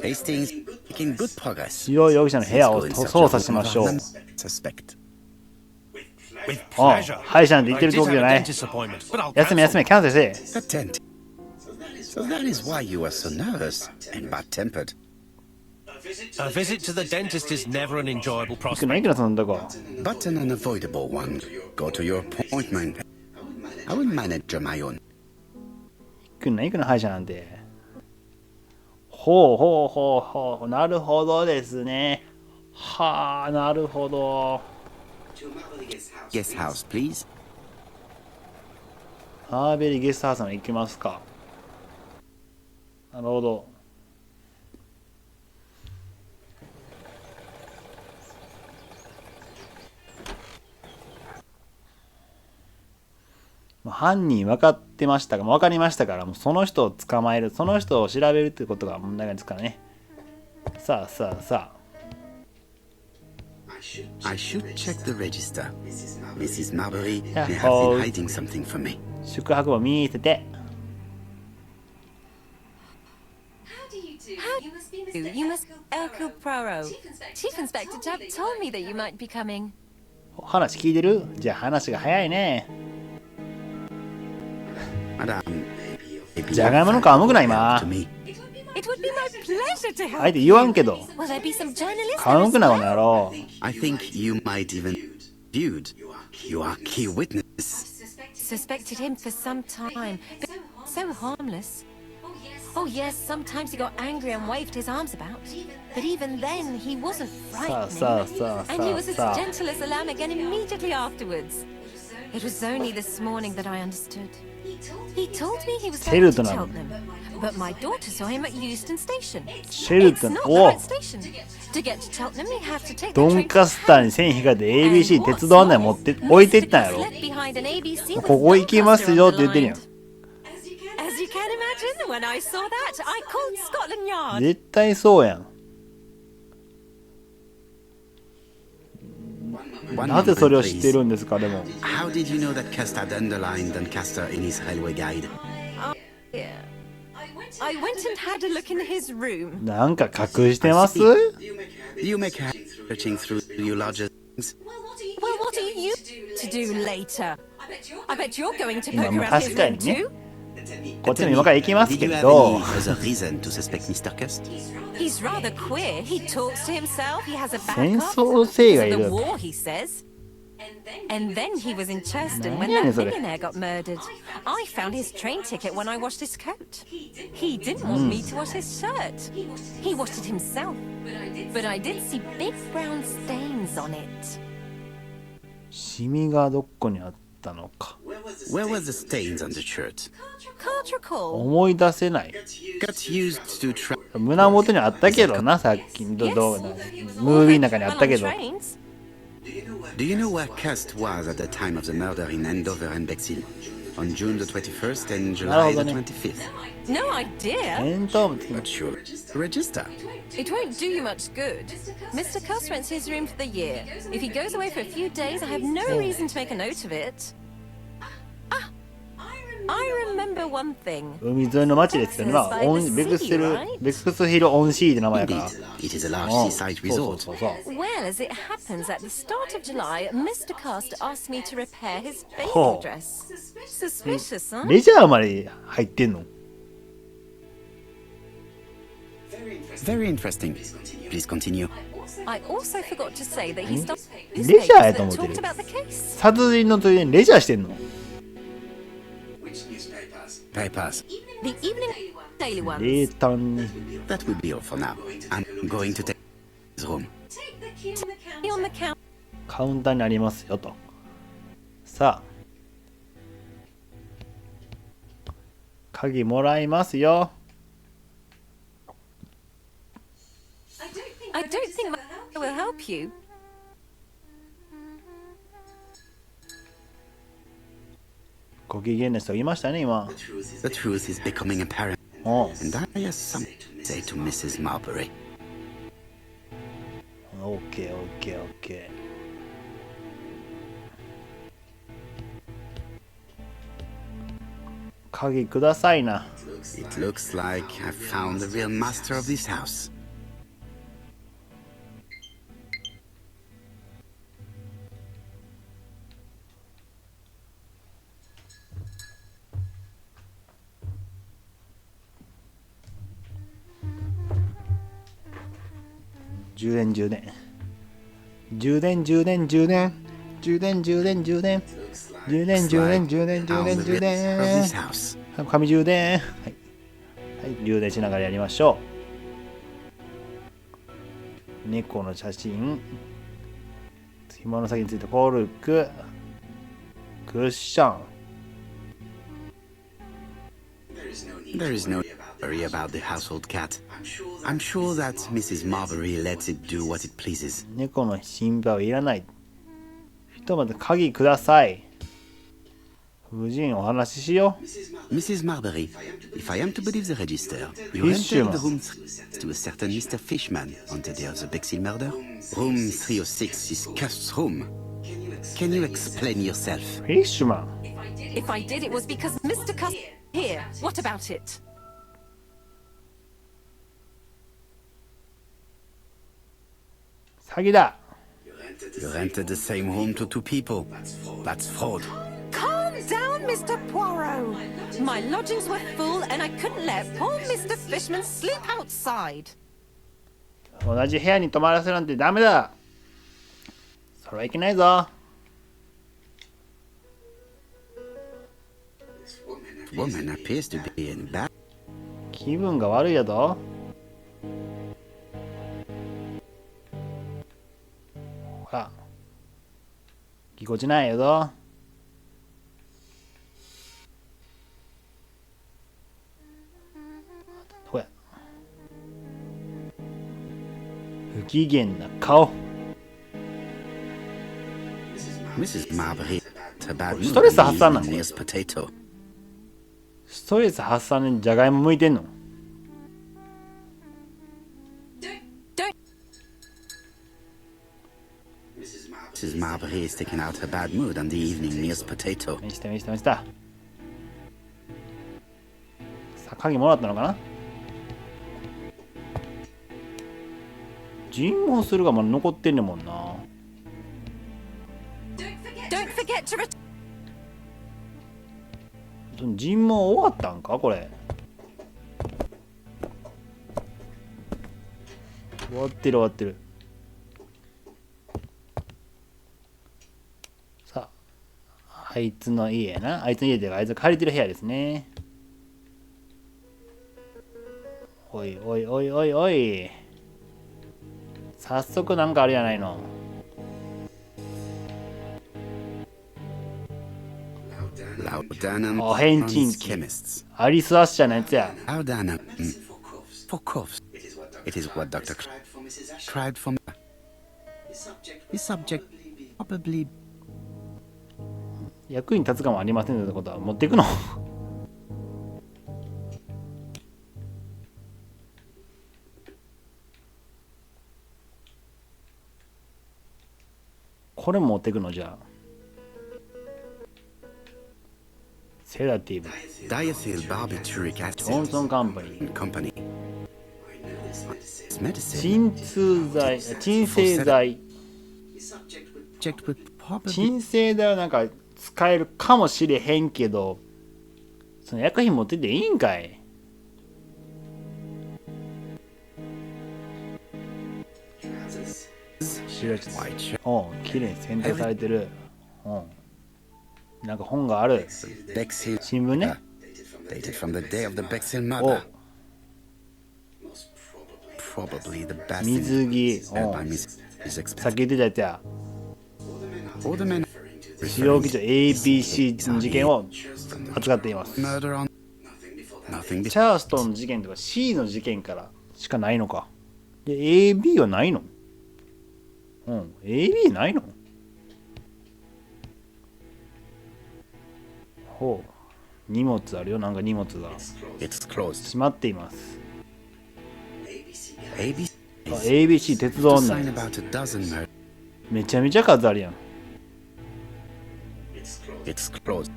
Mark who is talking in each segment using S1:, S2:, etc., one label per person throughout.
S1: Hastings making good progress.
S2: 主要容疑者の部屋を捜査しましょう。
S1: Suspect.
S2: おう、歯医者なんて言ってる時じゃない。休め休め、キャンセルせえ。
S1: The tent. So that is why you are so nervous and bad-tempered.
S3: A visit to the dentist is never an enjoyable
S2: 行くの行
S3: prospect.
S2: くのそんなとこ。
S1: But an unavoidable one. Go to your appointment. I will manage on my own.
S2: 行くの行くの歯医者なんて。ほうほうほうほう、なるほどですね。はあ、なるほど。
S1: Guest house, please.
S2: ハーベリーゲストハウスまで行きますか。なるほど。犯人分かってましたが、分かりましたから、もうその人を捕まえる、その人を調べるってことが問題ですからね。さあさあさあ。
S1: I should check the register. Mrs. Marbury may have
S2: Oh.
S1: been hiding something from me.
S2: 宿泊簿見せて。
S4: You must Hercule Poirot. Chief Inspector Judd told me that you might be coming.
S2: 話聞いてる？じゃあ話が早いね。
S1: Madame, maybe
S2: じゃがいもの皮むくな今。
S1: to me.
S4: It would be my pleasure to help.
S2: 相手言わんけど。
S4: Will there be some journalists?
S2: 皮むくなこの野郎。
S1: I think you might even viewed. You are key witness.
S4: Suspected him for some time, but so harmless. Oh yes, sometimes he got angry and waved his arms about. But even then, he wasn't
S2: さあさあ
S4: frightening.
S2: さあ
S4: And he
S2: さあ
S4: was as
S2: さあ。
S4: gentle as a lamb again immediately afterwards. It was only this morning that I understood. He told me he was going to
S2: Cheltenham.
S4: Cheltenham, but my daughter saw him at Euston Station.
S2: シェル
S4: It's
S2: トン、
S4: not the
S2: お
S4: right station. To get to Cheltenham, we have to take
S2: ド
S4: the
S2: ン
S4: train
S2: カ
S4: to
S2: スターに線引かれて ABC 鉄道案内持って置いていったんやろ。
S4: Left behind an ABC with
S2: ここ行きますよって言ってるやん。
S4: As you can imagine, when I saw that, I called Scotland Yard.
S2: 絶対そうやん。
S1: One
S2: なぜ
S1: moment,
S2: それを知って
S1: please.
S2: るんですかでも。
S1: How did you know that Cust had underlined Doncaster in his railway guide?
S4: Yeah. I went and had a look in his room.
S2: なんか隠してます？
S1: Do you make her searching through your lodger's things?
S4: Well, what are you to do later? I bet you're going to
S2: 今
S4: poke
S2: もう
S4: around his
S2: 確か
S4: room
S2: にね。
S4: too.
S2: こっちの今から行きます
S1: Did
S2: け
S1: you have
S2: ど
S1: any。other reason to suspect Mr. Cust?
S4: He's rather queer. He talks to himself. He has a
S2: 戦
S4: backup.
S2: 争性がい
S4: Because
S2: る
S4: of the war, he says. And then he was in Churston when
S2: 何やねん
S4: that
S2: それ。
S4: millionaire got murdered. I found his train ticket when I washed his coat. He didn't want me to wash his shirt. He washed it himself. But I did see big brown stains on it.
S2: シミがどこにあったのか。
S1: Where were the stains on the shirt?
S4: Can't recall.
S2: 思い出せない。
S1: Got used to try.
S2: 胸元にあったけどな、さっきの動画のムービーの中にあったけど。
S4: Well, on trains.
S1: Do you know where Cust was at the time of the murder in Andover and Bexhill? On June the 21st and July the 25th.
S4: No idea.
S2: テントウム
S1: But sure, register.
S4: It won't do you much good. Mr. Cuss rents his room for the year. If he goes away for a few days, I have no reason to make a note of it. Ah, I remember one thing.
S2: 海沿いの町ですよね。まあ、ベクスヒルオンシーって名前やから。
S1: Indeed, it is a large
S2: うん
S1: seaside
S2: そう
S1: resort.
S2: そうそう。
S4: Well, as it happens, at the start of July, Mr. Cast asked me to repair his
S2: Oh.
S4: bathing dress. Suspicious, huh?
S2: レジャーまで入ってんの？
S1: Very interesting. Please continue.
S4: I also forgot to say that he stopped
S2: Leisure
S4: newspapers that
S2: やと思ってる。
S4: talked about the case.
S2: 殺人のついでにレジャーしてんの？
S1: Papers.
S4: The Evening Daily ones.
S2: 冷淡に。
S1: That will be all for now. I'm going to take his room.
S4: On the count.
S2: カウンターにありますよと。さあ。鍵もらいますよ。
S4: I don't think that will help you.
S2: ご機嫌な人いましたね、今。
S1: The truth is becoming apparent.
S2: おう
S1: And I have something to say to Mrs. Marbury.
S2: オッケーオッケーオッケー。鍵くださいな。
S1: It looks like I've found the real master of this house.
S2: 充電充電充電充電充電充電充電充電充電充電充電充電充電紙充電はい、充電しながらやりましょう。猫の写真、紐の先についたコルク、クッション。
S1: There is no worry about the household cat. I'm sure that Mrs. Marbury lets it do what it pleases.
S2: 猫の心配はいらない。ひとまず鍵ください。夫人、お話ししよう。
S1: Mrs. Marbury, if I am to believe the register, you entered the room to a certain Mr. Fishman on the day of the Bexhill murder. Room 306 is Cuff's room. Can you explain yourself?
S2: フィッシュマン。
S4: If I did, it was because Mr. Cuss here. What about it?
S2: 詐欺だ。
S1: You rented the same room to two people. That's fraud.
S4: Calm down, Mr. Poirot. My lodgings were full and I couldn't let poor Mr. Fishman sleep outside.
S2: 同じ部屋に泊まらせるなんてダメだ。それはいけないぞ。
S1: Woman appears to be in bad.
S2: 気分が悪いやぞ。ほら、ぎこちないやぞ。ほや、不機嫌な顔。
S1: Mrs. Marbury, it's a bad mood.
S2: ストレス発散なの？
S1: Nearest potato.
S2: ストレス発散にじゃがいも向いてんの？
S4: Don't.
S1: Mrs. Marbury is taking out her bad mood on the evening nearest potato.
S2: 見した見した見した。さあ、鍵もらったのかな？尋問するがまだ残ってんねんもんな。
S4: Don't forget to return.
S2: 尋問終わったんかこれ。終わってる終わってる。さあ、あいつの家やな。あいつの家であいつが借りてる部屋ですね。おいおいおいおいおい。早速なんかあるやないの。お変人気。アリス・アッシャーのやつや。
S1: Laudana. For coughs. It is what Dr. tried for me. His subject probably.
S2: 役に立つかもありませんってことは持っていくの？これも持っていくのじゃあ。セダティブ。
S1: Diethyl barbituric acid.
S2: ジョンソンカンパニー。
S1: Company.
S2: 鎮痛剤、鎮静剤。
S1: Checked with probably.
S2: 鎮静剤はなんか使えるかもしれへんけど、その薬品持ってっていいんかい？おう、綺麗に選択されてる。うん。なんか本がある。
S1: Bexhill.
S2: 新聞ね。
S1: Dated from the day of the Bexhill
S2: お
S1: murder. Probably the best.
S2: 水着。お
S1: By
S2: う
S1: Miss is
S2: さっき
S1: expected.
S2: 言ってたやつや。
S1: All the men
S2: 使用基準 ABC の事件を扱っています。
S1: murder on. Nothing
S2: チャーストンの事件とか C の事件からしかないのか。で、AB はないの？うん。AB ないの？ほう。荷物あるよ。なんか荷物が
S1: It's closed.
S2: 閉まっています。
S1: ABC
S2: あ ABC 鉄道
S1: to
S2: 女
S1: sign about a dozen murders.
S2: めちゃめちゃ数あるやん。
S1: It's closed.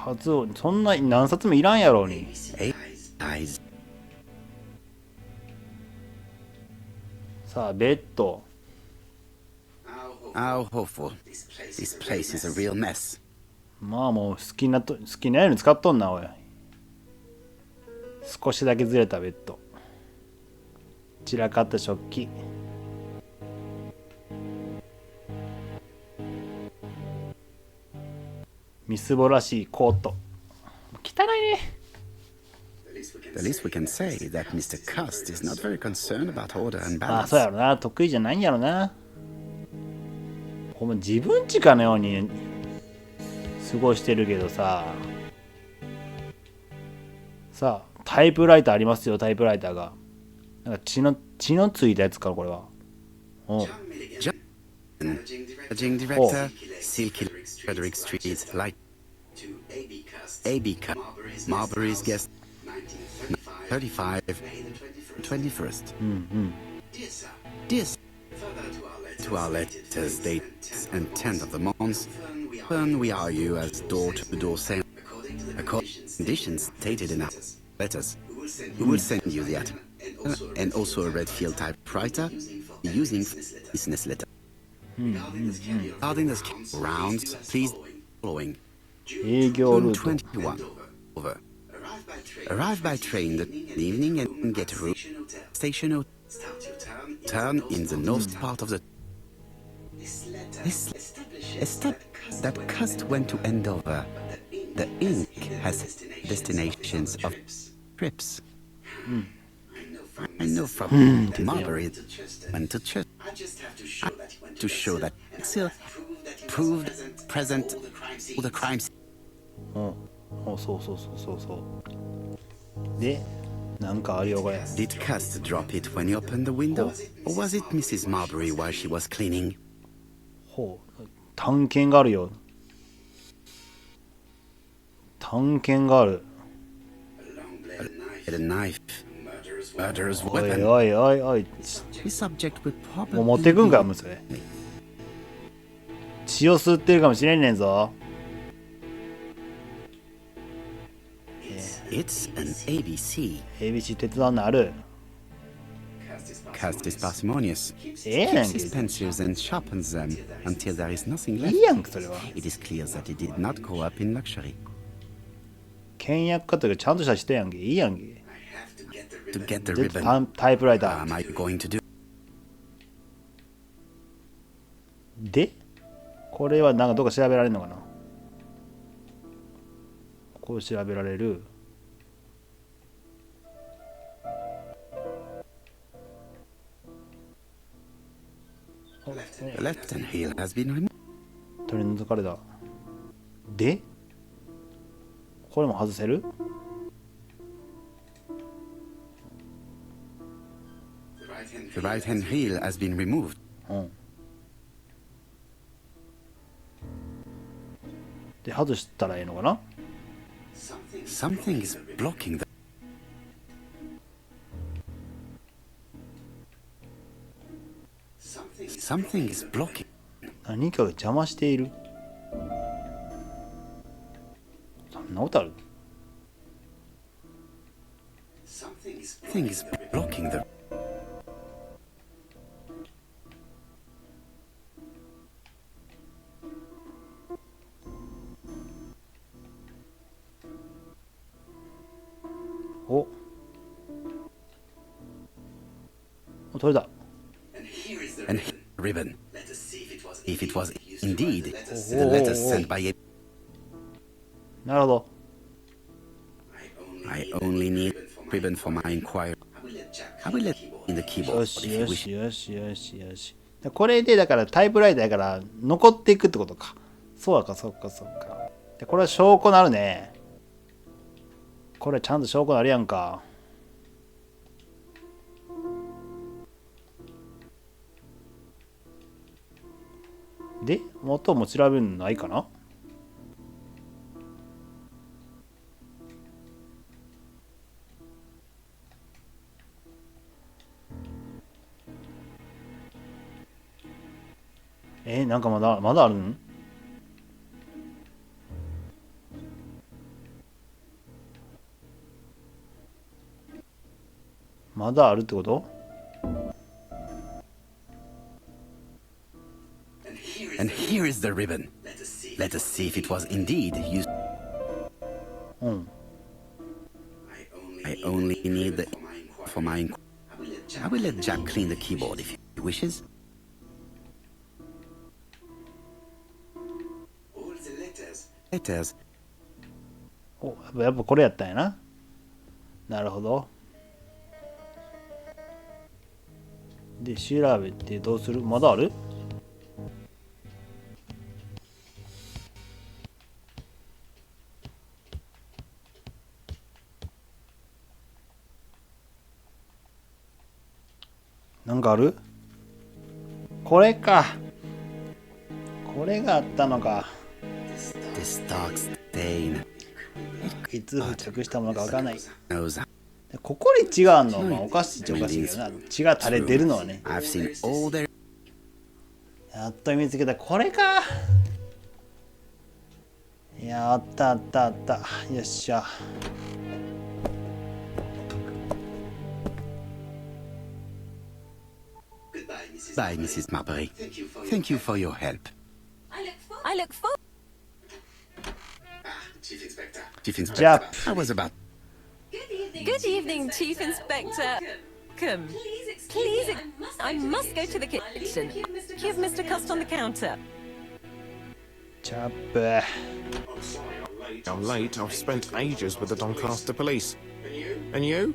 S2: 数をそんな何冊もいらんやろうに。さあベッド。
S1: How hopeful. This place is a real mess.
S2: まあもう好きなように使っとんなおい。少しだけずれたベッド。散らかった食器。みすぼらしいコート。汚いね。
S1: The least we can say is that Mr. Cust is not very concerned about order and
S2: ああ
S1: balance.
S2: そうやろな。得意じゃないんやろな。ほんま自分ちかのように過ごしてるけどさ。さあタイプライターありますよ。タイプライターがなんか血のついたやつかこれは。おう。
S1: Managing director, Silky Frederick Street, Light. AB Cut, Marbury's guest, 35, 21st. Dear sir, to our letters dates and 10th of the month, when we are you as door-to-door sale, according to conditions stated in our letters, we will send you the item, and also a red field typewriter using business letter. Regarding the rounds, please following.
S2: 営業ルート。
S1: 21. Over. Arrive by train the evening and get room. Station turn in the north part of the. This step that Cust went to Andover. The ink has destinations of trips. I know from Marbury went to church. To show that Excel proved present all the crimes.
S2: そうそうでなんかあるよこれ。
S1: Did Cust drop it when he opened the window? Or was it Mrs. Marbury while she was cleaning?
S2: ほう探検があるよ。探検がある。
S1: A knife. Murderer's
S2: おい
S1: weapon.
S2: おいおいおい。
S1: This subject would
S2: もう持
S1: probably
S2: ってくんか
S1: be
S2: もうそれ。血を吸ってるかもしれんねんぞ。
S1: It's an ABC.
S2: ABC 手伝うのある。
S1: Cust is parsimonious.
S2: やん
S1: Keeps
S2: け。
S1: his pencils and sharpens them until there is nothing
S2: い
S1: left.
S2: いやんけそれは。
S1: It is clear that he did not grow up in luxury.
S2: 倹約家というかちゃんとした人やんけ。いいやんけ。
S1: To get the
S2: で
S1: ribbon,
S2: タイプライ
S1: what
S2: ター
S1: am I going to do?
S2: でこれはなんかどっか調べられるのかな。こう調べられる。
S1: The left hand heel has been removed.
S2: 取り除かれた。でこれも外せる。
S1: The right hand heel has been removed.
S2: うんで外したらいいのかな。
S1: Something is blocking the. Something is blocking.
S2: 何かが邪魔している。そんなことある。
S1: Something is blocking the.
S2: お取れた。
S1: And ribbon. If it was indeed the letter sent by a.
S2: なるほど。
S1: I only need ribbon for my inquiry. I will let in the
S2: よ
S1: keyboard
S2: し
S1: if you
S2: よ
S1: wish.
S2: しよしよしよし。これでだからタイプライターやから残っていくってことか。そうかそうかそうか。でこれは証拠なるね。これちゃんと証拠なるやんか。で元も調べるのないかな。なんかまだあるん。まだあるってこと？
S1: And here is the ribbon. Let us see if it was indeed used.
S2: うん。
S1: I only need the for my. I will let Jack clean the keyboard if he wishes. Letters.
S2: お、やっぱこれやったんやな。なるほど。で、調べてどうする？まだある？なんかある？これか。これがあったのか。
S1: This dark stain.
S2: いつ付着したものかわからない。
S1: Knows.
S2: ここに血があんの、まあ、おかしいっちゃおかしいけどな。血が垂れてるのはね。
S1: I've seen all their.
S2: やっと見つけた。これか。いや、あったあったあった。よっしゃ。
S1: Bye, Mrs. Marbury. Thank you for your help.
S4: I look forward.
S1: Chief Inspector.
S2: Jap.
S1: I was about.
S4: Good evening, Chief Inspector. Come. Please, I must go to the kitchen. Give Mr. Cust on the counter.
S2: チャップ。
S5: I'm late. I've spent ages with the Doncaster police. And you?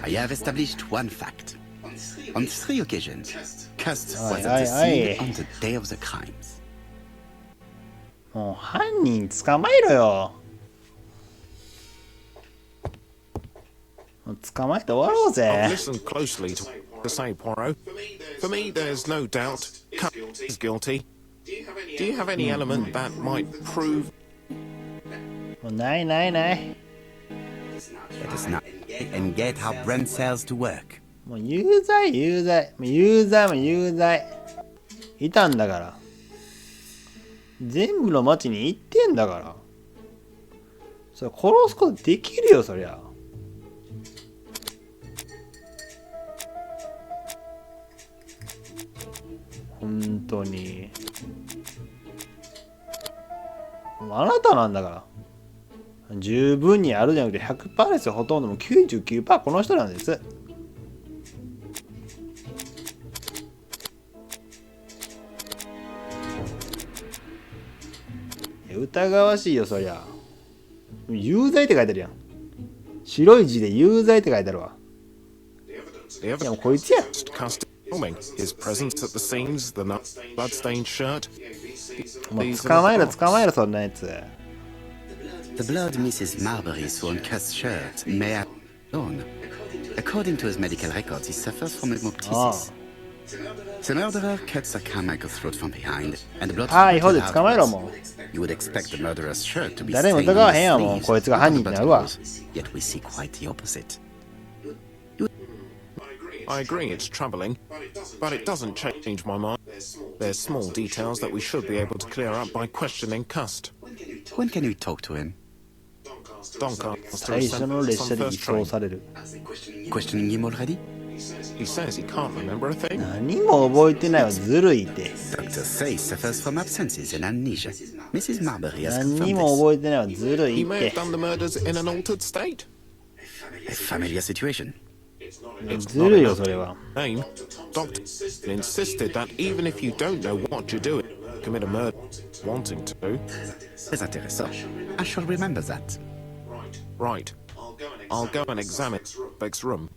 S1: I have established one fact. On 3 occasions, Cust
S2: Aye,
S1: was at the
S2: aye,
S1: scene on the day of the crimes.
S2: もう犯人捕まえろよ。もう捕まえて終わろう
S5: I've
S2: ぜ。
S5: listened closely to what you say, Poirot. For me, there's no doubt Cust is guilty. Do you have any element that might prove?
S2: もうないないない。
S1: Let us now and get our brain cells to work.
S2: もう有罪有罪。もう有罪も有罪。いたんだから。全部の町に行ってんだから。それ殺すことできるよ、そりゃ。本当に。あなたなんだから。十分にあるじゃなくて 100% ですよ。ほとんどもう 99% この人なんです。疑わしいよ、そりゃ。有罪って書いてるやん。白い字で有罪って書いてあるわ。
S5: The
S2: いや、もう
S5: evidence
S2: こいつや。
S5: Cust filming his presence at the scenes, the blood-stained shirt.
S2: もう捕まえろ、捕まえろ、そんなやつ。
S1: The blood Mrs. Marbury saw on Cust's shirt may have known. According to his medical records, he suffers from hemoptysis. The murderer cuts a Carmichael's throat from behind, and the blood
S2: はい、ほうで
S1: spurted
S2: 捕まえろ、
S1: outwards.
S2: もう。
S1: You would expect the murderer's shirt to be
S2: 誰も
S1: stained
S2: 疑わ
S1: on
S2: へん
S1: the
S2: やん、もう。
S1: sleeves,
S2: こいつが犯人になるわ。
S1: yet we see quite the opposite.
S5: I agree it's troubling, but it doesn't change my mind. There's small details that we should be able to clear up by questioning Cust.
S1: When can we talk to him?
S5: Doncaster
S2: 最
S5: is
S2: 初
S5: sent
S2: の
S5: on
S2: 列車で移
S5: first
S2: 送
S5: train.
S2: される。
S1: Questioning him already?
S5: He says he can't remember a thing.
S2: 何も覚えてないわ、ずるいって。
S1: Doctor says suffers from absences and amnesia. Mrs. Marbury has
S2: 何
S1: confirmed
S2: も
S1: this.
S2: 覚えてないわ、ずる
S5: He
S2: いっ
S5: may
S2: て
S5: have。done the murders in an altered state.
S1: A familiar situation.
S2: ずるいよ、それは。
S5: Name, Doctor insisted that even if you don't know what you're doing, commit a murder wanting to.
S1: Très intéressant. I shall remember that.
S5: Right. I'll go and examine Beck's room.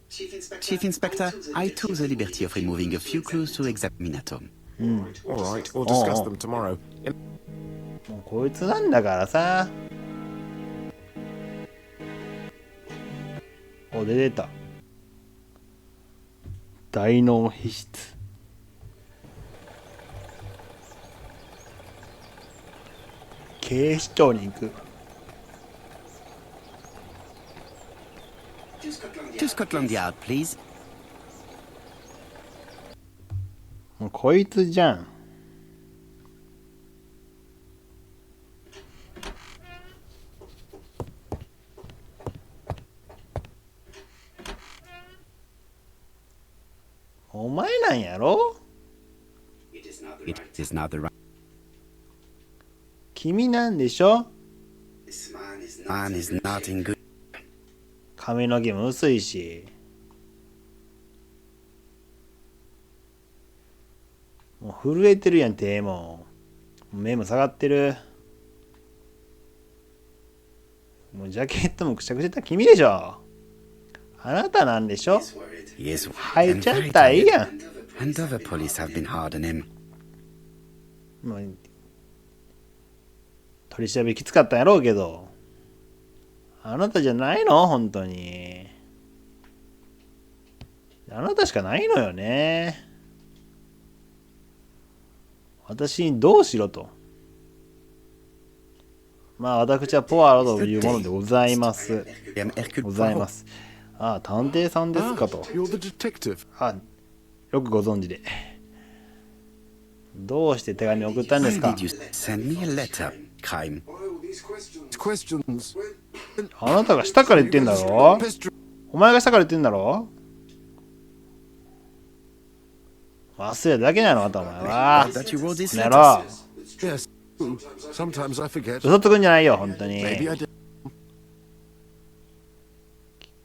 S1: Chief Inspector, I took the liberty of removing a few clues to examinatum.
S5: All right, we'll discuss them tomorrow.
S2: もうこいつなんだからさ。お、出てた。大脳皮質。警視庁に行く。
S1: To Scotland Yard, please.
S2: もうこいつじゃん。お前なんやろ。
S1: It is not the right.
S2: 君なんでしょ。
S1: This man is not in good.
S2: 髪の毛も薄いし。もう震えてるやん、手も。目も下がってる。もうジャケットもくしゃくしゃった君でしょ。あなたなんでしょ。
S1: He is
S2: 履いちゃったらいいやん。
S1: and other police have been hard on him.
S2: もう取り調べきつかったんやろうけど、あなたじゃないの本当に。あなたしかないのよね。私にどうしろと。まあ私はポアロというものでございます。ございます。ああ、探偵さんですかと。
S5: You're the detective.
S2: あ、よくご存知で。どうして手紙を送ったんです
S1: Why
S2: か。
S1: did you send me a letter, Crime?
S5: Questions.
S2: あなたが下から言ってんだろ。お前が下から言ってんだろ。忘れただけなの、あなたお前は。
S1: That you wrote these
S2: やろ
S5: Yes. Sometimes I forget.
S2: 嘘つくんじゃないよ、本当に。
S5: Maybe I did.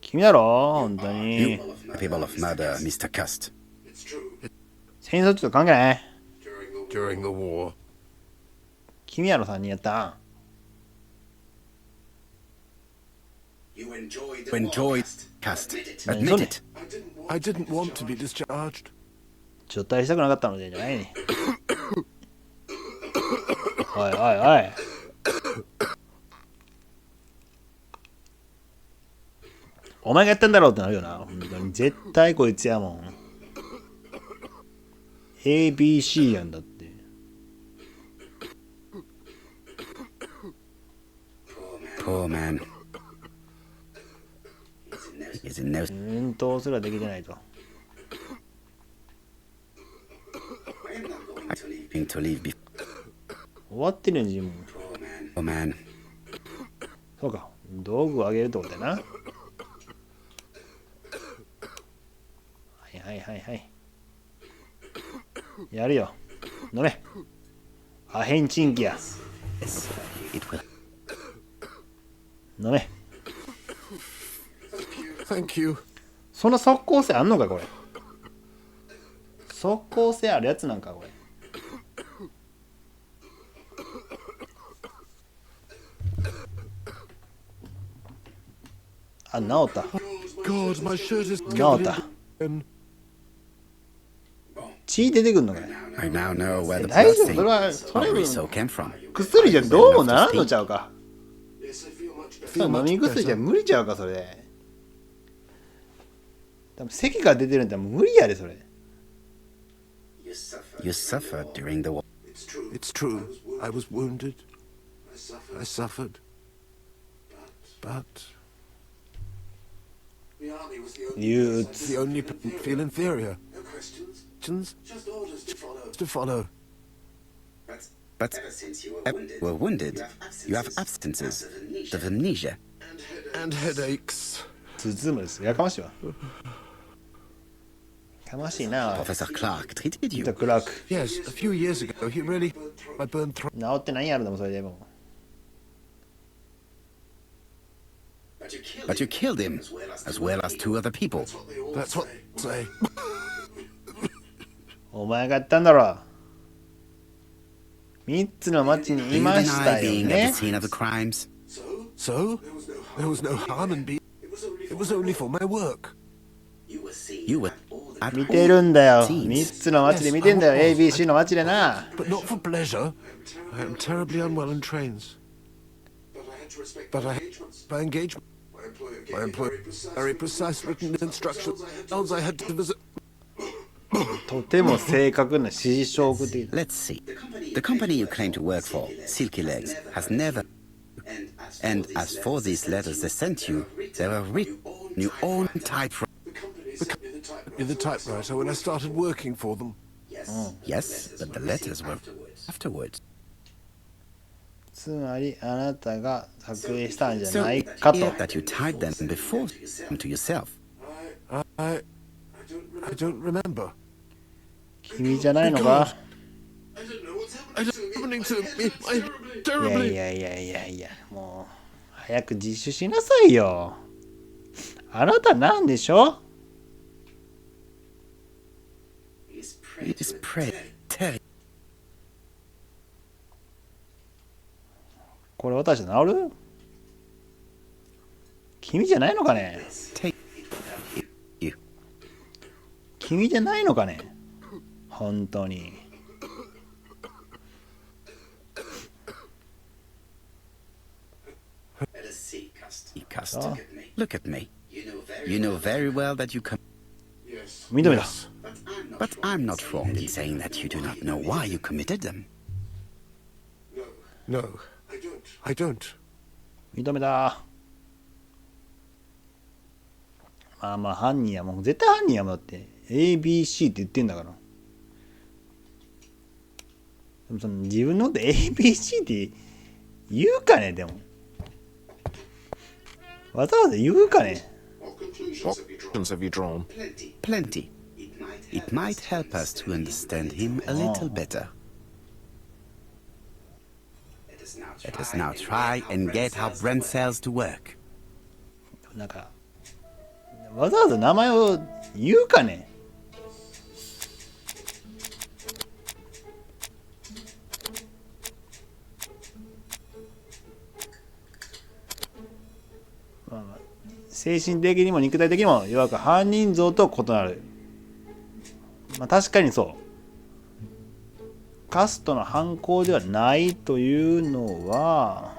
S2: 君だろ、本当
S1: You
S2: に。
S1: are capable of murder, Mr. Cust.
S2: 戦争ちょっと関係ない。
S5: During the war.
S2: 君やろ、3人やったん。
S1: You enjoyed Cust.
S2: 何
S1: Admit
S2: それ
S1: it.
S5: I didn't want to be discharged.
S2: ちょっとしたくなかったのでじゃないね。おいおいおい。お前がやったんだろうってなるよな。本当に絶対こいつやもん。ABC やんだって。
S1: Poor man. He's in no.
S2: 運動すらできてないと。
S1: Going to leave before.
S2: 終わってるやん、自分。
S1: Poor man.
S2: そうか。道具をあげるってことやな。はいはいはいはい。やるよ。飲め。アヘンチンキや。
S1: Yes, it will.
S2: 飲め。
S5: Thank you.
S2: その即効性あんのかこれ。即効性あるやつなんかこれ。あ、治った。
S5: God, my shirt is
S2: 治
S5: covered
S2: った。
S5: in.
S2: 血出てくんのかい。
S1: I now know where the
S2: 大丈夫。
S1: blood
S2: それは
S1: stain
S2: それ
S1: of
S2: も
S1: Riso came from.
S2: 薬じゃどうもならんのちゃうか。飲み薬じゃ無理ちゃうかそれ。多分咳が出てるんだもう無理やでそれ。
S1: You suffered during the war.
S5: It's true. I was wounded. I suffered. But
S2: 憂
S5: it's
S2: 鬱。
S5: the only people who feel inferior. Questions? To follow.
S1: But were wounded. You have absences of amnesia.
S5: And headaches.
S2: 頭痛もです。やかましいわ。かましいな。
S1: Professor Clark treated
S2: ミ
S1: you.
S2: スタークラーク。
S5: Yes, a few years ago, he really. I burned through.
S2: 治ってないんやろでもそれでも。
S1: But you killed him, as well as two other people.
S5: That's what they say.
S2: お前がやったんだろ。3つの町に
S1: Do
S2: い
S1: you
S2: ました
S1: deny
S2: よ
S1: being at
S2: ね
S1: the。scene of the crimes?
S5: So? There was no harm in being. It was only for my work.
S1: You were at
S2: 見てるんだよ。
S1: scenes.
S2: 3つの町で見てんだよ。ABC の町でな。
S5: But not for pleasure. I am terribly unwell in trains. But I by engagement. My employer very precise written instructions. Else I had to visit.
S2: とても正確な指示書を送ってきた。
S1: Let's see. The company you claim to work for, Silky Legs, has never. And as for these letters they sent you, they were written in your own typewriter.
S5: In the typewriter when I started working for them.
S1: Yes, but the letters were afterwards.
S2: つまりあなたが作成したんじゃ
S1: So
S2: ない
S1: it
S2: かと。
S1: appeared that you typed them before them to yourself.
S5: I don't remember.
S2: 君じゃないのか。
S5: I don't know what's happening to me. I
S2: いや
S5: terribly.
S2: いやいやいやいや、もう早く自首しなさいよ。あなたなんでしょ。
S1: It's pray. Terry.
S2: これ私治る？君じゃないのかね。
S1: Take you.
S2: 君じゃないのかね。本当に。
S1: Cast. Look at me. You know very well that you come.
S2: 認めた。
S1: But I'm not wrong in saying that you do not know why you committed them.
S5: No, I don't.
S2: 認めた。まあまあ犯人やもう絶対犯人やもんだって ABC って言ってんだから。でもその自分のこと ABC って言うかね。でもわざわざ言うかね。
S5: What conclusions have you drawn?
S1: Plenty. It might help us to understand him a little better. Let us now try and get our brain cells to work.
S2: なんかわざわざ名前を言うかね。まあまあ精神的にも肉体的にも弱く犯人像と異なる。まあ確かにそう。カストの犯行ではないというのは、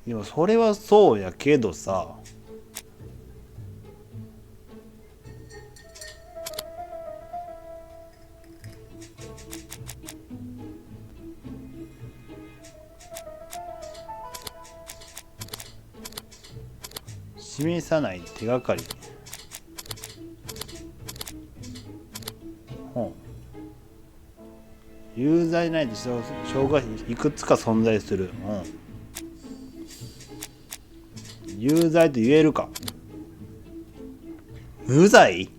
S2: でもそれはそうやけどさ、示さない手がかり。有罪ない事象がいくつか存在する。有罪と言えるか。無罪？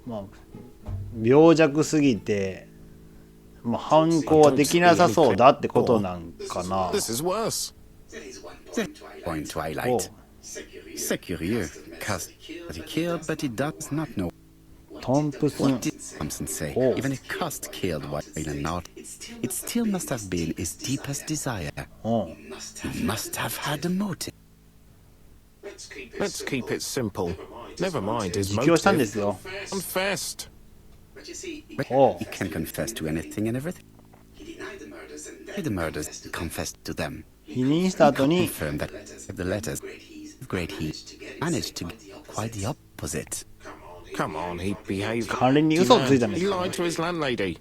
S2: まあ病弱すぎて、まあ、犯行はできなさそうだってことなんかな。
S5: This is worse.
S1: Point Twilight. C'est curieux. Cast that he killed, but he does not know.
S2: トンプソン
S1: What did Thompson say?
S2: Oh.
S1: Even if Cast killed while not, it still must have been his deepest desire. He must have had a motive.
S5: Let's keep it simple. Never mind his
S2: 自供したんで
S5: motive.
S2: すよ。
S5: Confessed.
S1: But
S2: Oh.
S1: he can confess to anything and everything. He the murders and confessed to them.
S2: 否認した後に
S1: Confirmed that the letters of great heat managed to be quite the opposite.
S5: Come on, he behaved.
S2: 管理に嘘をついたんで
S5: He
S2: すよ。
S5: lied to his landlady.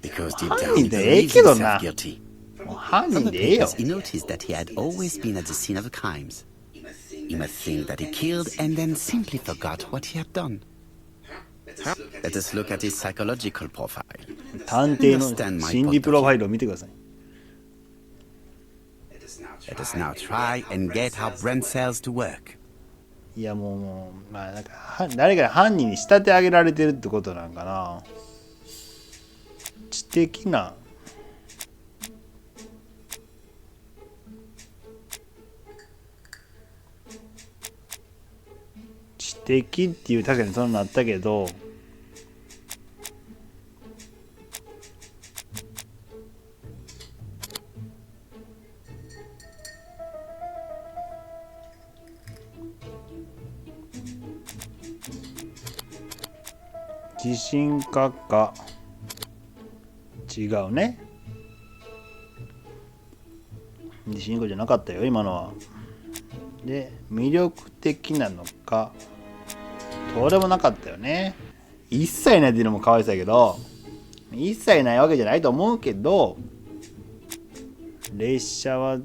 S1: Because deep
S2: 犯
S1: down
S2: 人
S1: he
S2: でええ
S1: believed
S2: けどな。
S1: himself guilty.
S2: もう犯人
S1: From the
S2: でええよ。
S1: papers, he noticed that he had always been at the scene of the crimes. He must think that he killed and then simply forgot what he had done. Let us look at his psychological profile.
S2: 探偵の心理プロファイルを見てください。
S1: Let us now try and get our brain cells to work.
S2: いやもうまあなんか誰かに犯人に仕立て上げられてるってことなんかな。知的な知的っていう確かにそうなったけど、自信家か違うね。自信家じゃなかったよ今のは。で魅力的なのかそうでもなかったよね。一切ないっていうのもかわいそうやけど、一切ないわけじゃないと思うけど、列車は好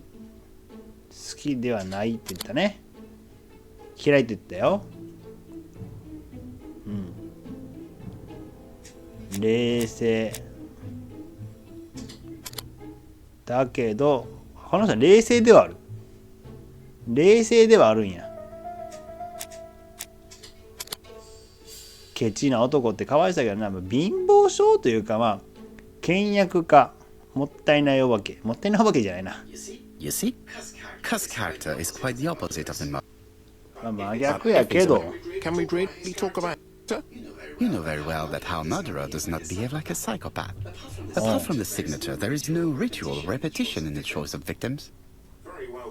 S2: きではないって言ったね。嫌いって言ったよ。冷静だけどこの人は冷静ではある。冷静ではあるんや。ケチな男ってかわいそうだけどな、貧乏症というか倹約家、もったいないお化け、もったいないお化けじゃないな。
S1: You see? Cuz character is quite the opposite of the murderer.
S2: 真逆やけど。
S5: Can we really talk about it?
S1: You know very well that our murderer does not behave like a psychopath. Apart from the signature, there is no ritual repetition in the choice of victims.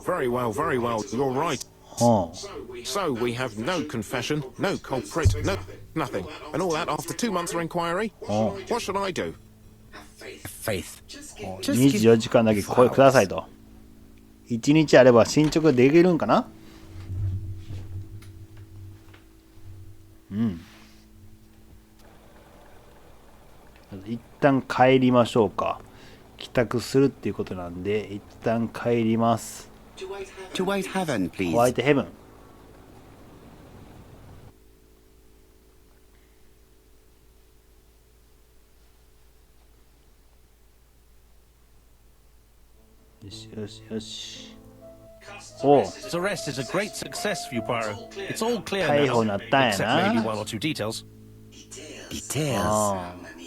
S5: Very well, you're right. So we have no confession, no culprit, no nothing. And all that after 2 months of inquiry? What should I do?
S1: Faith.
S2: 24時間だけ声くださいと。1日あれば進捗できるんかな。一旦帰りましょうか。帰宅するっていうことなんで一旦帰ります。
S1: To White Heaven,
S2: ホワイ
S1: please.
S2: トヘブン。よしよしよし。おう、
S3: His arrest is a great success for you, Poirot. It's all clear
S2: 逮捕
S3: now,
S2: なったんや
S3: except maybe
S2: な。
S3: one or two details.
S1: Details.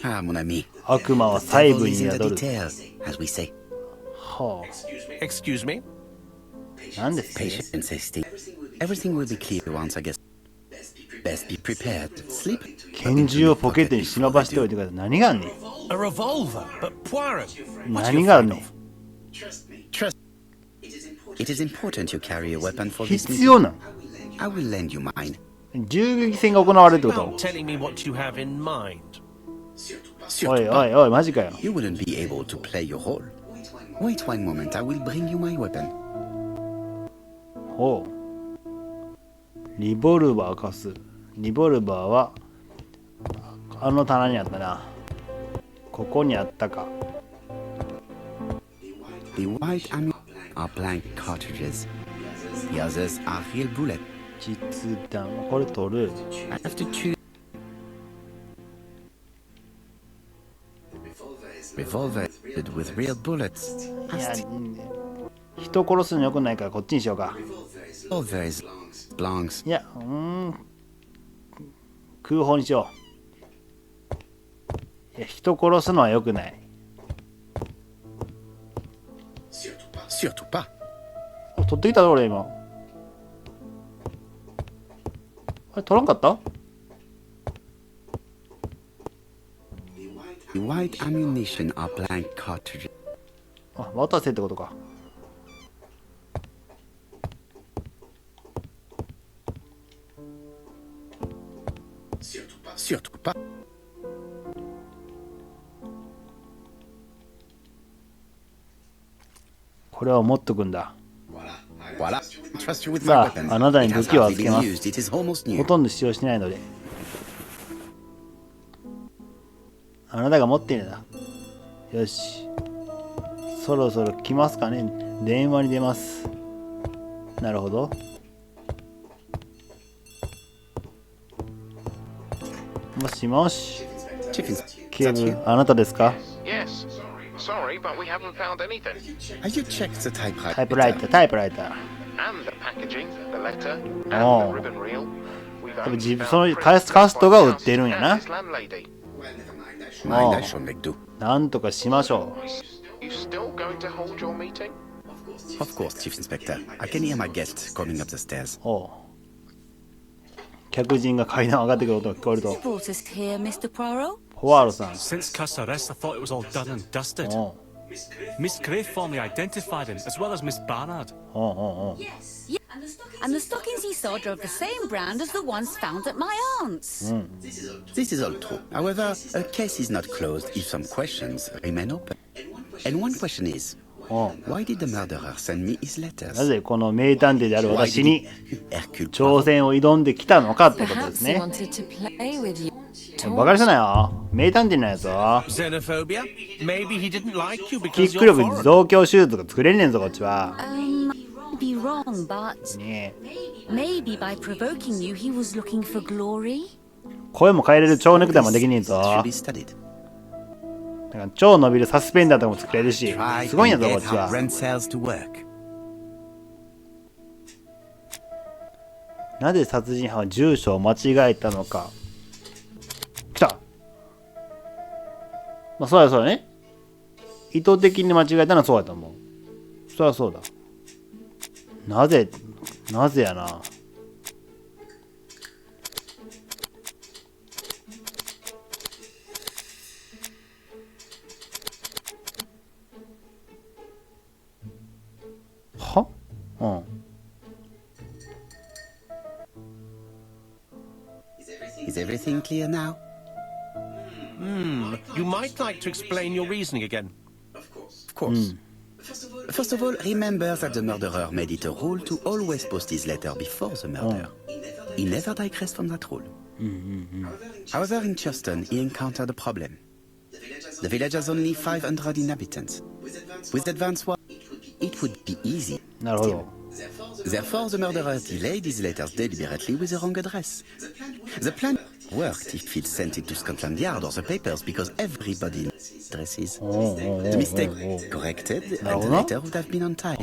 S1: Ah, mon ami.
S2: 悪魔は細
S1: Devil
S2: 部に
S1: is in the
S2: 宿る。
S1: details, as we say.
S2: は
S3: Excuse me?
S2: あ、なんですね。
S1: Patient and safety. Everything will be clear once I guess. Best be prepared. Sleep.
S2: 拳銃をポケットに忍ばしておいてください。何があんねん。
S3: A revolver? But Poirot, what's
S2: 何
S3: you
S2: があん
S3: afraid
S2: ねん。
S3: of?
S1: Trust. It is important you carry a weapon for this
S2: 必
S1: mission.
S2: 要なん。
S1: I will lend you mine.
S2: 銃撃戦が行われるってこ
S3: About
S2: と。
S3: telling me what you have in mind.
S2: おいおいおい、マジかよ。
S1: You wouldn't be able to play your role. Wait one moment, I will bring you my weapon.
S2: ほう。リボルバー貸す。リボルバーはあの棚にあったな。ここにあったか。
S1: The white ammunition are blank cartridges. The others are real bullets.
S2: 実弾。これ取る。
S1: I have to choose. Revolver with real bullets.
S2: いや、人殺すのよくないからこっちにしようか。
S1: Revolver is belongs.
S2: いや、空砲にしよう。いや、人殺すのはよくない。
S1: Surtout pas.
S2: 取ってきたぞ俺今。あれ取らんかった？
S1: The white ammunition are blank cartridges.
S2: あ、渡せってことか。
S1: Surtout pas.
S2: これは持っとくんだ。
S1: Voilà. Trust you with
S2: さ
S1: my
S2: あ、
S1: weapon.
S2: あなたに
S1: It
S2: 武
S1: has
S2: 器を
S1: hardly
S2: 預け
S1: been
S2: ます。
S1: used. It is almost
S2: ほ
S1: new.
S2: とんど使用しないので。あなたが持っているんだ。よし。そろそろ来ますかね。電話に出ます。なるほど。もしもし。
S1: Chief Inspector,
S2: 警
S1: is that
S2: 部
S1: you?、
S2: あなたですか？
S5: Yes. Sorry, but we haven't found anything.
S1: Have you checked the
S2: タイプライター、タイプライター。
S5: And the packaging, the letter, and
S2: Oh.
S5: the ribbon reel. We've
S2: 多分
S5: only
S2: 自分
S5: found
S2: そのカストが売ってるんや
S5: and
S2: な。
S5: his landlady.
S1: Mind,
S2: Oh.
S1: I shall make do.
S2: なんとかしましょ
S5: You still going to hold your meeting?
S1: Of course, Chief Inspector. I can hear my guest coming up the stairs.
S2: う。おう。客人が階段上がってくる音が聞こえると。
S4: Brought us here, Mr. Poirot?
S2: ポワーロさん。
S6: Since Cuss' arrest, I thought it was all done and dusted.
S2: おう。
S6: Miss Gray formally identified him, as well as Miss Barnard.
S2: おうおうおう。
S4: And the stockings he saw drove the same brand as the ones found at my aunt's.
S1: This is all true. However, a case is not closed if some questions remain open. And one question is,
S2: おう。
S1: why did the murderer send me his
S2: な
S1: letters?
S2: ぜこの名探偵である
S1: Why
S2: 私
S1: did
S2: に
S1: Hercule
S2: 挑
S1: Poirot
S2: 戦を挑んできたのかってことで
S4: Perhaps
S2: す
S4: he
S2: ね。
S4: wanted to play with you.
S2: バカにさないよ。名探偵なんやぞ。
S3: Xenophobia? Maybe he didn't like you
S2: キ
S3: because
S2: ック
S3: you're
S2: 力
S3: foreign.
S2: 増強手術が作れんねんぞこっちは。
S4: Might be wrong, but
S2: ねえ。
S4: maybe by provoking you, he was looking for glory.
S2: 声も変えれる蝶ネクタイもできねえ
S1: should
S2: ぞ。
S1: be studied.
S2: だから超伸びるサスペンダーとかも作れるし。
S1: Try
S2: すごいんや
S1: and
S2: ぞこ
S1: get
S2: っち
S1: how
S2: は。
S1: rent cells to work.
S2: なぜ殺人犯は住所を間違えたのか。来た。まあそうやそうやね。意図的に間違えたのはそうやと思う。そりゃそうだ。なぜやな。は？うん。
S1: Is everything clear now?
S3: You might like to explain your reasoning again.
S1: Of course. First of all, remember that the murderer made it a rule to always post his letter before the murder. He never digressed from that rule. However, in Churston, he encountered a problem. The village has only 500 inhabitants. With advance war, it would be easy.
S2: なるほど。
S1: Therefore, the murderer delayed his letters deliberately with the wrong address. The plan worked if he'd sent it to Scotland Yard or the papers because everybody knows addresses. The mistake corrected and the letter would have been on time.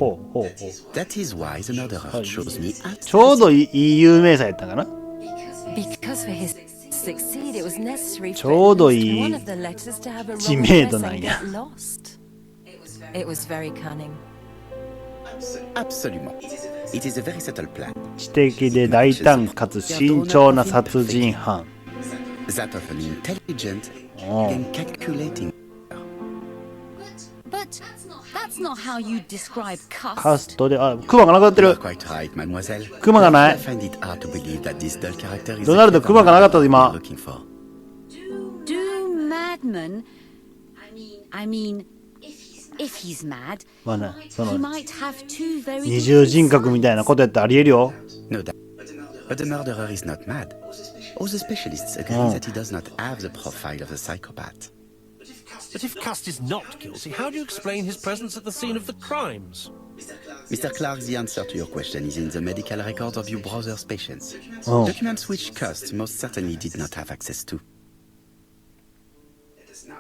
S1: That is why the murderer chose me at
S2: ちょうどいい有名さやったかな。
S4: Because for his succeed, it was necessary
S2: ちょうど
S4: for
S2: いい
S4: one of the letters to have a
S2: 知
S4: wrong
S2: 名
S4: address
S2: 度なん
S4: and
S2: や。
S4: get lost. It was very cunning.
S1: Absolument. It is a very subtle plan.
S2: 知的で大胆かつ慎重な殺人犯。
S1: That of an intelligent and calculating.
S7: But that's not how you describe
S2: カストで、あ、クマがなくなってる。
S1: You're quite right, mademoiselle.
S2: クマがな
S1: I
S2: い。
S1: find it hard to believe that this dull character is
S2: ドナルド、クマがなかったぞ、今。
S1: looking for.
S7: Do madmen? I mean, if he's mad,
S2: まあね、そ
S7: he
S2: の
S7: might have two very
S2: 二重人格みたいなことやったらありえるよ。
S1: No doubt. But the murderer is not mad. All the specialists agree that he does not have the profile of a psychopath.
S3: But if Cust is not guilty, how do you explain his presence at the scene of the crimes?
S1: Mr. Clark, the answer to your question is in the medical records of your brother's patients.
S2: Oh.
S1: Documents which Cust most certainly did not have access to.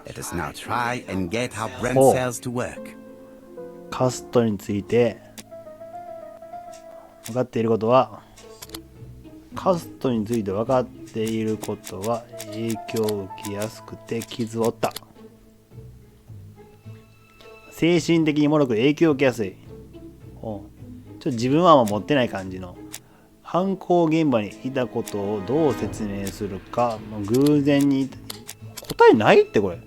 S1: Let us now try and get our brain
S2: Oh.
S1: cells to work.
S2: カストについて分かっていることは、カストについて分かっていることは影響を受けやすくて傷を負った。精神的に脆く影響を受けやすい。ちょっと自分は持ってない感じの。犯行現場にいたことをどう説明するか、偶然に答えないってこれ。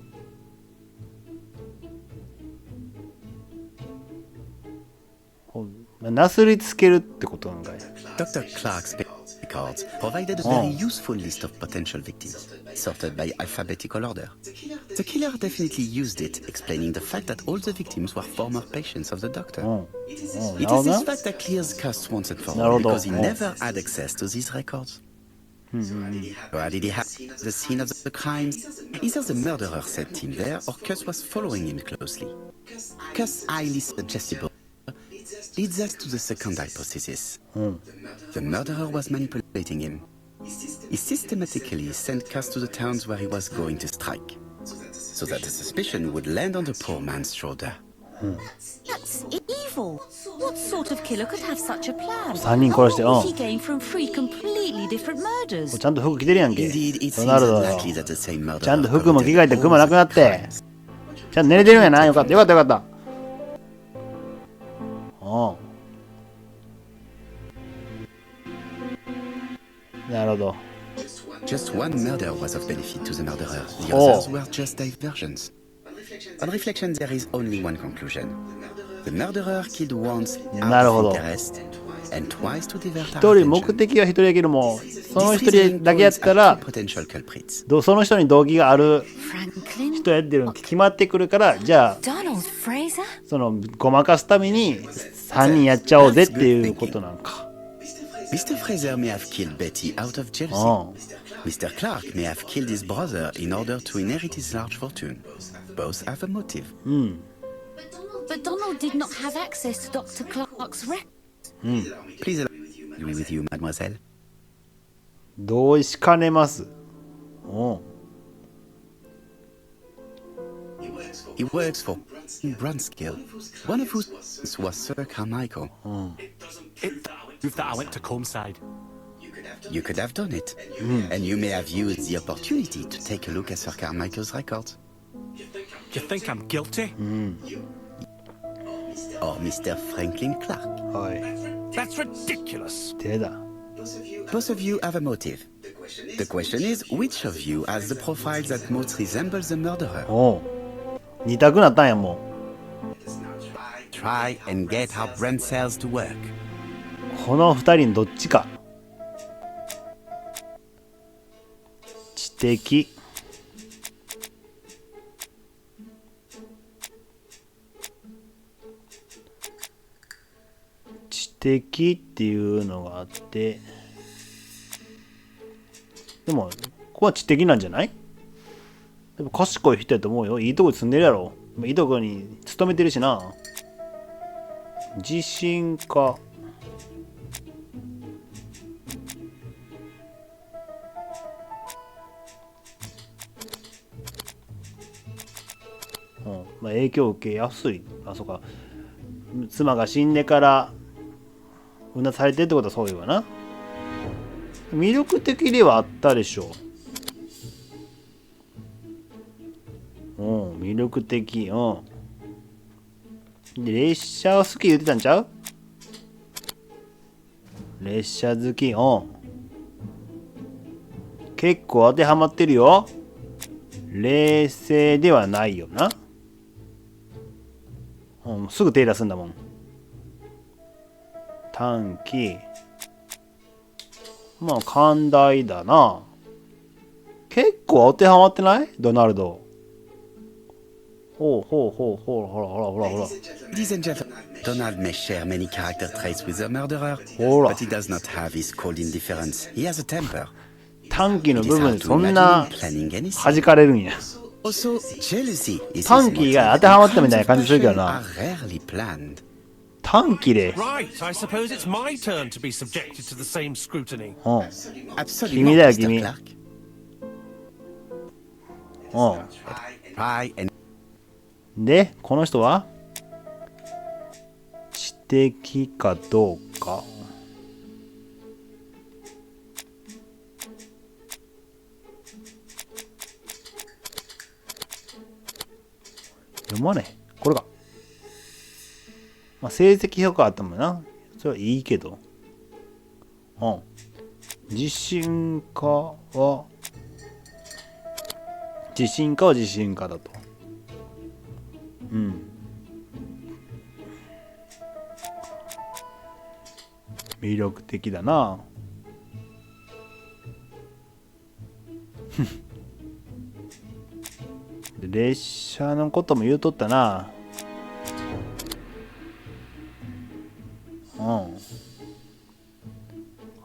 S2: なすりつけるってことなんかい。
S1: Dr. Clark's records provided a very useful list of potential victims, sorted by alphabetical order. The killer definitely used it, explaining the fact that all the victims were former patients of the doctor. It is this fact that clears Cust once and for all, because he never had access to these records. Where did he have the scene of the crimes? Either the murderer sent him there, or Cust was following him closely. Cust's highly suggestible leads us to the second hypothesis. The murderer was manipulating him. He systematically sent Cust to the towns where he was going to strike, so that the suspicion would land on the poor man's shoulder.
S7: That's evil. What sort of killer could have such a plan?
S2: 3人殺して、
S7: What would he gain from three completely different murders?
S2: ちゃんと服着てるやんけ。
S1: Indeed, it
S2: ド
S1: seems
S2: ナルドよ。
S1: unlikely that the same murderer
S2: ちゃんと服も着替えて
S1: committed
S2: クマなくなっ
S1: all the
S2: て。
S1: crimes.
S2: ちゃんと寝れてるんやな。よかったよかったよかった。なるほど。
S1: Just one murder was of benefit to the murderer. The others were just diversions. On reflection, there is only one conclusion. The murderer killed once out of interest and twice to divert
S2: 一
S1: our
S2: 人目
S1: attention.
S2: 的は一人やけども、その
S1: This
S2: 一人
S1: reasoning
S2: だけやっ
S1: points
S2: た
S1: at
S2: ら
S1: two potential culprits.
S2: その人に動機がある
S7: Franklin?
S2: 人やってるの決まってくるから、じゃあ
S4: Donald Fraser?
S2: そのごまかすために3人やっちゃおうぜっていうことなんか。
S1: Mr. Fraser may have killed Betty out of jealousy. Mr. Clark may have killed his brother in order to inherit his large fortune. Both have a motive.
S7: But Donald did not have access to Dr. Clark's record.
S1: Please allow me to agree with you, mademoiselle.
S2: 同意しかねます。
S1: He works for Brunskill, one of whose was Sir Carmichael.
S6: It proved that I went to Comeside.
S1: You could have done it. And you may have used the opportunity to take a look at Sir Carmichael's records.
S6: You think I'm guilty?
S1: Or Mr. Franklin Clark.
S2: おい
S3: That's ridiculous.
S2: 手だ
S1: Both of you have a motive. The question is, which of you has the profile that most resembles the murderer?
S2: おう二択なったんやも
S1: Try and get how brain cells to work.
S2: うこの二人のどっちか知的知的っていうのがあってでもここは知的なんじゃない？でも賢い人やと思うよ。いいとこに住んでるやろ。いいとこに勤めてるしな。自信家まあ、影響を受けやすい。あ、そうか。妻が死んでからうなされてるってことはそういうわな。魅力的ではあったでしょう。魅力的。で列車好き言ってたんちゃう？列車好き。結構当てはまってるよ。冷静ではないよな。すぐ手出すんだもん。短期。まあ寛大だな。結構当てはまってない？ドナルド。ほら。
S1: Ladies and gentlemen, Donald may share many character traits with the murderer,
S2: ほら
S1: but he does not have his cold indifference. He has a temper.
S2: 短期の
S1: It
S2: 部
S1: is
S2: 分
S1: hard
S2: で
S1: to
S2: そん
S1: imagine
S2: な
S1: him planning anything.
S2: 弾かれるんや。
S1: Also, jealousy is his
S2: 短期
S1: motive.
S2: が当てはまったみたいな感じするけど
S1: Are
S2: な。
S1: rarely planned.
S2: 短期で。
S3: Right, I suppose it's my turn to be subjected to the same scrutiny.
S1: Absolutely,
S2: 君だよ
S1: Mr.
S2: 君。
S1: Clark. Try and
S2: で、この人は知的かどうか。読まねえ。これか。まあ、成績評価あったもんな。それはいいけど。自信家は自信家だと。魅力的だな。列車のことも言うとったな。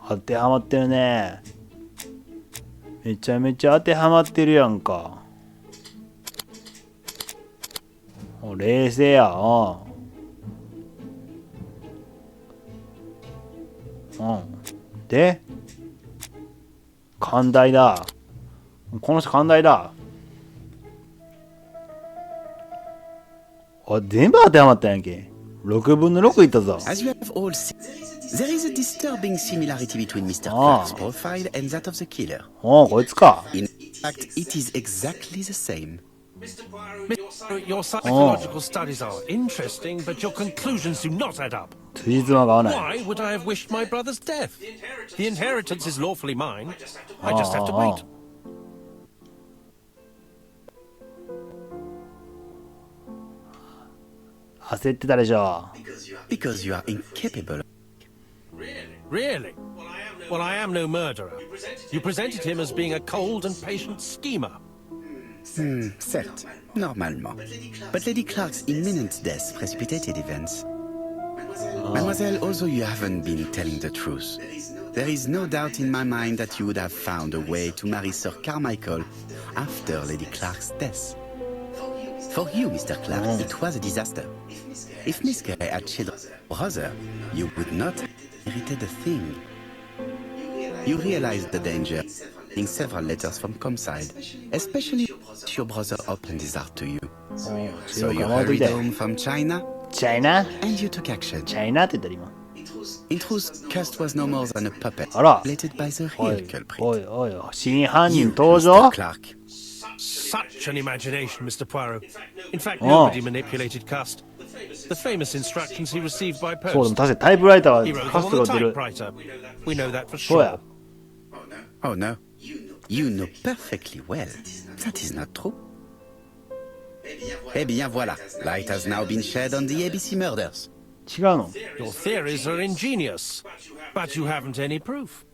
S2: 当てはまってるね。めちゃめちゃ当てはまってるやんか。冷静や。で寛大だ。この人寛大だ。全部当てはまったやんけ。6分の6いったぞ。
S1: as you have all seen, there is a disturbing similarity between Mr. Clark's profile and that of the killer.
S2: こいつか。
S1: In fact, it is exactly the same.
S3: Your psychological studies are interesting, but your conclusions do not add up.
S2: 辻褄が合わない。
S3: Why would I have wished my brother's death? The inheritance is lawfully mine. I just have to wait.
S2: 焦ってたでしょ。
S1: Because you are incapable.
S3: Really? Well, I am no murderer. You presented him as being a cold and patient schemer.
S1: Certes, normalement. But Lady Clark's imminent death precipitated events. Mademoiselle, although you haven't been telling the truth, there is no doubt in my mind that you would have found a way to marry Sir Carmichael after Lady Clark's death. For you, Mr. Clark, it was a disaster. If Miss Gray had children brother, you would not have inherited a thing. You realized the danger in several letters from Comside, especially if your brother opened his heart to you. So you hurried home from China,
S2: チャイナ
S1: and you took action.
S2: チャイナって言ったら今。
S1: Intro's cast was no more than a puppet,
S2: あら。
S1: related by the
S2: お
S1: real
S2: い
S1: culprit.
S2: おいおい、真犯人
S1: You,
S2: 登場
S1: Mr. Clark.
S3: Such an imagination, Mr. Poirot. In fact, nobody manipulated Cust. The famous instructions he received by
S2: そう、でも
S3: post.
S2: 確かにタイプライター
S3: He
S2: は
S3: wrote
S2: カ
S3: them
S2: スト
S3: on
S2: が
S3: the
S2: 出る。
S3: typewriter. We know that for
S2: そうや
S3: sure.。Oh
S1: no. You know perfectly well. That is not true. Eh bien voilà. Light has now been shed on the ABC murders.
S2: 違うの
S3: Your theories are ingenious, but you haven't any proof.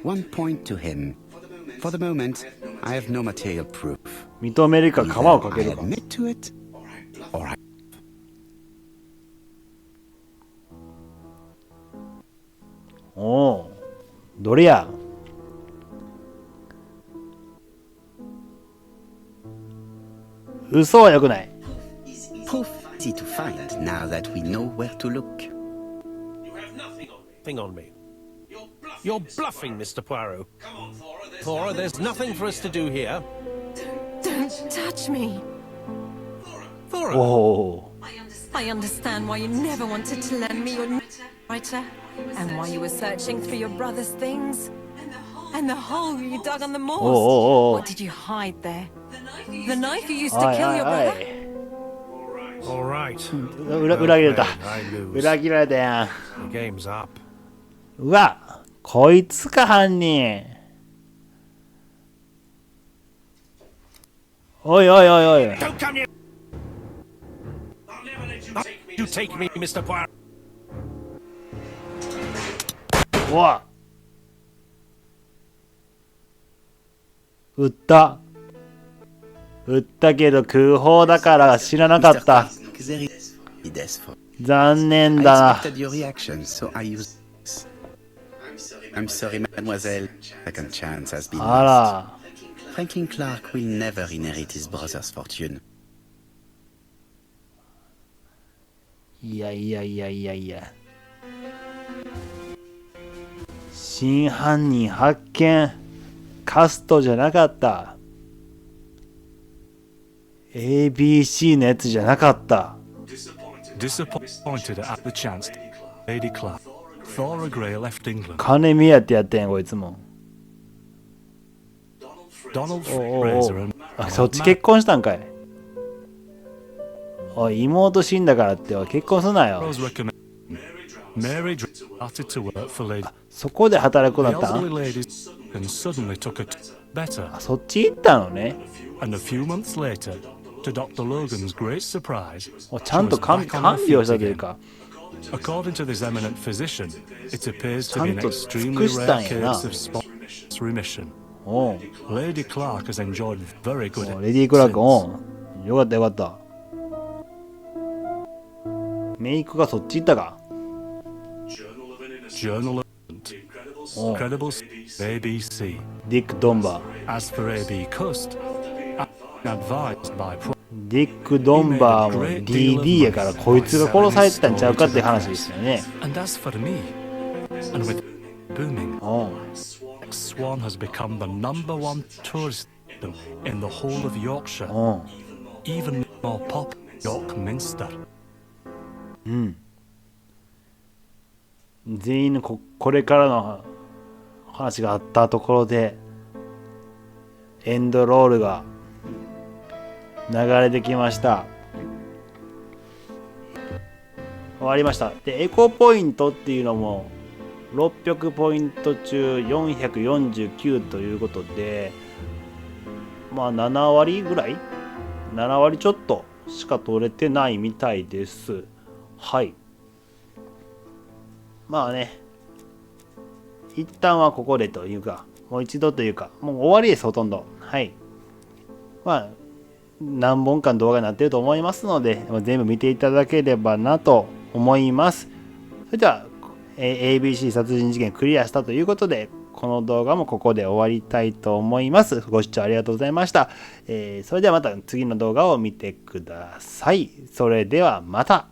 S1: 1 point to him. For the moment, I have no material proof.
S2: 認めるか皮をかけ
S1: I
S2: るか。
S1: admit to it, or I...
S2: おお。どれや嘘はよくない。
S1: Proof easy to find now that we know where to look.
S3: You have nothing on me. You're bluffing, Mr. Poirot. Thora, there's nothing for us to do here.
S4: Don't touch me.
S2: お
S3: Thora,
S2: お。
S4: I understand why you never wanted to lend me your writer, and why you were searching through your brother's things. And the hole you dug on the moors.
S2: oh.
S4: What did you hide there? The knife you used
S2: お
S4: to
S2: い
S4: kill
S2: おい
S4: your
S2: お
S4: brother?
S2: い。
S3: all right.
S2: 裏切られた。
S3: I lose.
S2: 裏切られたやん。
S3: The game's up.
S2: うわ、こいつか犯人。おいおいおいおい。
S3: Don't come near. You take me, Mr. Poirot.
S2: うわ。撃った。撃ったけど空砲だから知らなかった。
S1: There is death for...
S2: 残念
S1: I
S2: だな。
S1: expected your reaction, so I used... I'm sorry, mademoiselle. Second chance has been
S2: あ
S1: lost.
S2: ら。
S1: Franklin Clark will never inherit his brother's fortune.
S2: いやいやいやいやいや。真犯人発見。カストじゃなかった。ABC のやつじゃなかった。
S6: Disappointed at the chance, Lady Clark. Thora Gray left England.
S2: 金目当てやったんやこいつも。
S6: Donald
S2: おうおう
S6: Fraser and
S2: あ、そっち結婚したんかい。おい、妹死んだからって結婚すなよ。
S6: Rose recommended Mary started to work for Lady.
S2: そこで働く
S6: The
S2: なった
S6: elderly
S2: ん
S6: lady and suddenly took it better.
S2: あ、そっち行ったのね。
S6: And a few months later, to Dr. Logan's great surprise,
S2: おちゃんと看病したというか。
S6: according to this eminent physician, it appears to be an
S2: ちゃんと
S6: extremely
S2: 尽くしたん
S6: rare
S2: やな。
S6: case of spotless remission.
S2: おう
S6: Lady Clark has enjoyed very good
S2: おうレディー・クラーク、おうよかったよかった。メイクがそっち行ったか。
S6: Journal of
S2: おう
S6: Incredible ABC.
S2: ディック・ドンバー。
S6: As for A.B. Cust, advised by
S2: ディック・ドンバーも DD やからこいつが殺されてたんちゃうかって話ですよね。
S6: and as for me, and with booming,
S2: おう
S6: Swan has become the #1 tourist in the whole of Yorkshire,
S2: おう
S6: even more pop York Minster.
S2: 全員のこれからの話があったところでエンドロールが流れてきました。終わりました。でエコポイントっていうのも600ポイント中449ということで、まあ7割ぐらい7割ちょっとしか取れてないみたいです。はい。まあね、一旦はここでというか、もう一度というか、もう終わりです、ほとんど。はい。まあ、何本かの動画になっていると思いますので、全部見ていただければなと思います。それでは、ABC 殺人事件クリアしたということで、この動画もここで終わりたいと思います。ご視聴ありがとうございました。それではまた次の動画を見てください。それではまた。